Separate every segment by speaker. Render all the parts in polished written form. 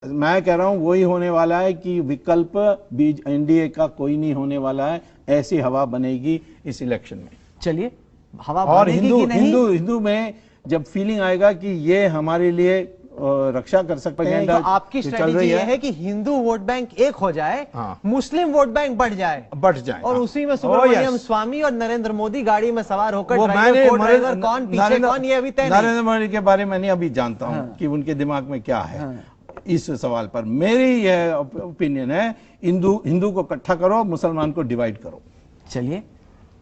Speaker 1: मैं कह रहा हूं वही होने वाला है कि विकल्प बीज एनडीए का कोई नहीं होने वाला है। ऐसी हवा बनेगी इस इलेक्शन में।
Speaker 2: चलिए, हवा
Speaker 1: और
Speaker 2: बनेगी
Speaker 1: हिंदू
Speaker 2: कि नहीं?
Speaker 1: हिंदू में जब फीलिंग आएगा कि ये हमारे लिए रक्षा कर सकते हैं,
Speaker 2: तो आपकी स्ट्रेटेजी ये है कि हिंदू वोट बैंक एक हो जाए,
Speaker 1: हाँ।
Speaker 2: मुस्लिम वोट बैंक बढ़ जाए और उसी में सुब्रमण्यम स्वामी और नरेंद्र मोदी गाड़ी में सवार होकर ड्राइवर कौन पीछे कौन ये अभी तय नहीं।
Speaker 1: नरेंद्र मोदी के बारे में नहीं अभी जानता हूं कि उनके दिमाग में क्या है। इस सवाल पर मेरी यह ओपिनियन है, हिंदू को इकट्ठा करो, मुसलमान को डिवाइड करो।
Speaker 2: चलिए,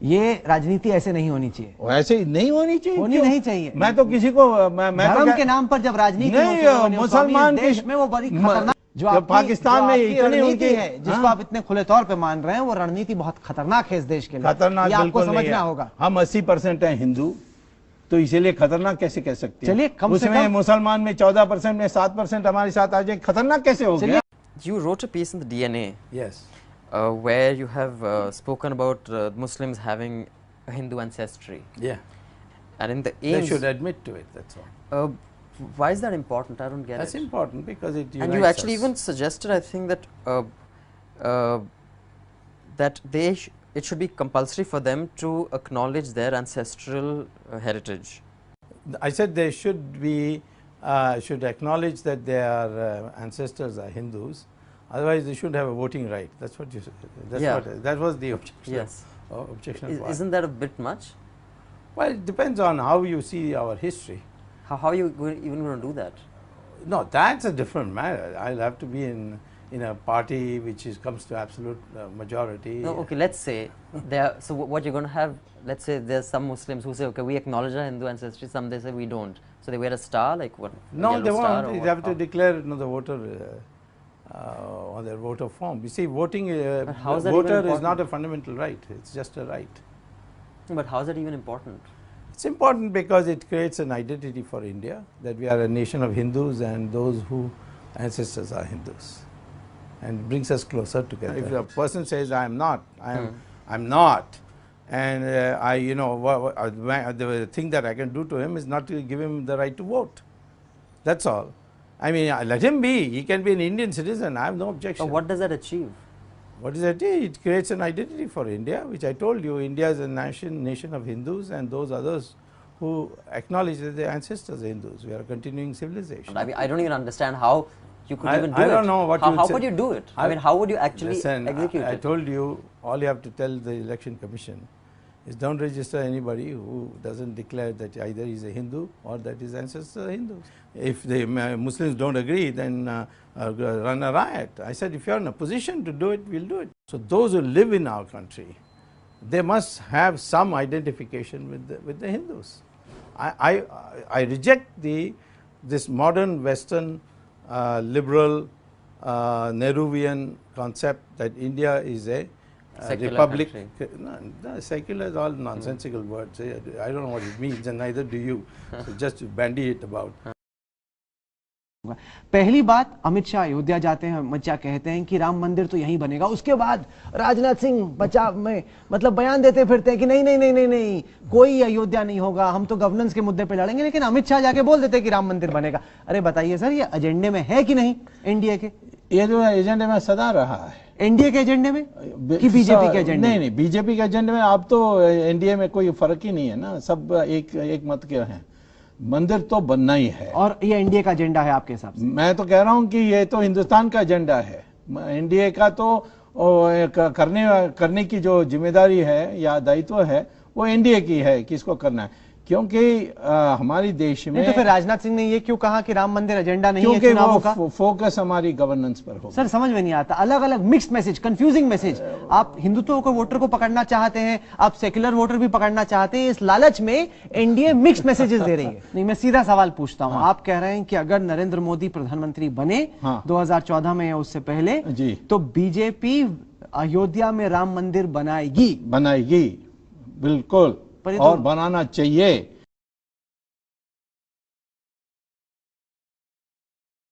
Speaker 2: ये राजनीति ऐसे नहीं होनी चाहिए।
Speaker 1: ऐसे नहीं होनी चाहिए,
Speaker 2: होनी नहीं चाहिए।
Speaker 1: मैं तो किसी को
Speaker 2: धर्म के नाम पर जब राजनीति
Speaker 1: नहीं, मुसलमान
Speaker 2: देश में वो बड़ी खतरनाक जो
Speaker 1: पाकिस्तान में इतनी
Speaker 2: रणनीति है जिसको आप इतने खुले तौर पे मान रहे हैं, वो रणनीति बहुत खतरनाक है इस देश के लिए।
Speaker 1: खतरनाक
Speaker 2: आपको समझना होगा।
Speaker 1: हम 80% हैं हिंदू, तो इसीलिए खतरनाक कैसे कह सकते हैं?
Speaker 2: चलिए, कम से
Speaker 1: उसमें
Speaker 2: कम
Speaker 1: मुसलमान में 14% में 7% हमारे साथ आ जाए, खतरनाक कैसे हो गया?
Speaker 3: You wrote a piece in the DNA.
Speaker 1: Yes.
Speaker 3: Where you have spoken about Muslims having a Hindu ancestry.
Speaker 1: Yeah.
Speaker 3: And in the aims,
Speaker 1: They should admit to it, that's all.
Speaker 3: Why is that important? I don't get
Speaker 1: That's
Speaker 3: it.
Speaker 1: That's important because it unites
Speaker 3: And you actually
Speaker 1: us.
Speaker 3: even suggested, I think, that it should be compulsory for them to acknowledge their ancestral heritage.
Speaker 1: I said they should be should acknowledge that their ancestors are Hindus. Otherwise, they should have a voting right. That's what you said. That was the objection.
Speaker 3: Yes.
Speaker 1: Objection.
Speaker 3: Isn't that a bit much?
Speaker 1: Well, it depends on how you see our history.
Speaker 3: How are you even going to do that?
Speaker 1: No, that's a different matter. I'll have to be in a party which comes to absolute majority.
Speaker 3: No, okay, let's say so what you're going to have, let's say there's some Muslims who say, okay, we acknowledge our Hindu ancestry, some they say we don't. So they wear a star, like what?
Speaker 1: No, they won't. They have to declare the voter on their voter form. You see, voting, voter is not a fundamental right. It's just a right.
Speaker 3: But how is that even important?
Speaker 1: It's important because it creates an identity for India, that we are a nation of Hindus and those whose ancestors are Hindus, and brings us closer together. If a person says, I am not, I'm not, and the thing that I can do to him is not to give him the right to vote. That's all. I mean, let him be. He can be an Indian citizen. I have no objection.
Speaker 3: But what does that achieve?
Speaker 1: What does that do? It creates an identity for India, which I told you. India is a nation of Hindus, and those others who acknowledge that their ancestors are Hindus. We are a continuing civilization.
Speaker 3: I mean, I don't even understand how you could even do it.
Speaker 1: I don't know what
Speaker 3: how could you do it? I mean, how would you actually execute it?
Speaker 1: I told you, all you have to tell the election commission is don't register anybody who doesn't declare that either he is a Hindu or that his ancestors are Hindus. If the Muslims don't agree, then run a riot. I said, if you are in a position to do it, we'll do it. So those who live in our country, they must have some identification with the Hindus. I reject this modern Western liberal Nehruvian concept that India is a republic. No, secular is all nonsensical words. I don't know what it means, and neither do you. So just bandy it about.
Speaker 2: पहली बात, अमित शाह अयोध्या जाते हैं, अमित शाह कहते हैं कि राम मंदिर तो यहीं बनेगा। उसके बाद राजनाथ सिंह बचाव में मतलब बयान देते फिरते हैं कि नहीं नहीं नहीं नहीं नहीं कोई अयोध्या नहीं होगा, हम तो गवर्नेंस के मुद्दे पे लड़ेंगे। लेकिन अमित शाह जाके बोल देते हैं कि राम मंदिर बनेगा। अरे बताइए सर, ये एजेंडे में है कि नहीं एनडीए के?
Speaker 1: ये जो एजेंडे में सदा रहा है।
Speaker 2: एनडीए के एजेंडे में कि बीजेपी के एजेंडे?
Speaker 1: नहीं, बीजेपी के एजेंडे में। अब तो एनडीए में कोई फर्क ही नहीं है ना, सब एक मत के हैं। मंदिर तो बनना ही है।
Speaker 2: और ये एनडीए का एजेंडा है आपके हिसाब से?
Speaker 1: मैं तो कह रहा हूं कि ये तो हिंदुस्तान का एजेंडा है। एनडीए का तो करने की जो जिम्मेदारी है या दायित्व है वो एनडीए की है, किसको करना है। क्योंकि हमारी देश में
Speaker 2: तो फिर राजनाथ सिंह ने ये क्यों कहा कि राम मंदिर एजेंडा नहीं है चुनावों का?
Speaker 1: फोकस हमारी गवर्नेंस पर हो।
Speaker 2: सर समझ में नहीं आता, अलग अलग मिक्स्ड मैसेज, कंफ्यूजिंग मैसेज। आप हिंदुत्व को वोटर को पकड़ना चाहते हैं, आप सेक्युलर वोटर भी पकड़ना चाहते हैं। इस लालच में एनडीए मिक्स्ड मैसेजेस दे रही है। नहीं, मैं सीधा सवाल पूछता हूं। आप कह रहे हैं कि अगर नरेंद्र मोदी प्रधानमंत्री बने 2014 में या उससे पहले तो बीजेपी अयोध्या में राम मंदिर बनाएगी?
Speaker 1: बिल्कुल, और बनाना चाहिए।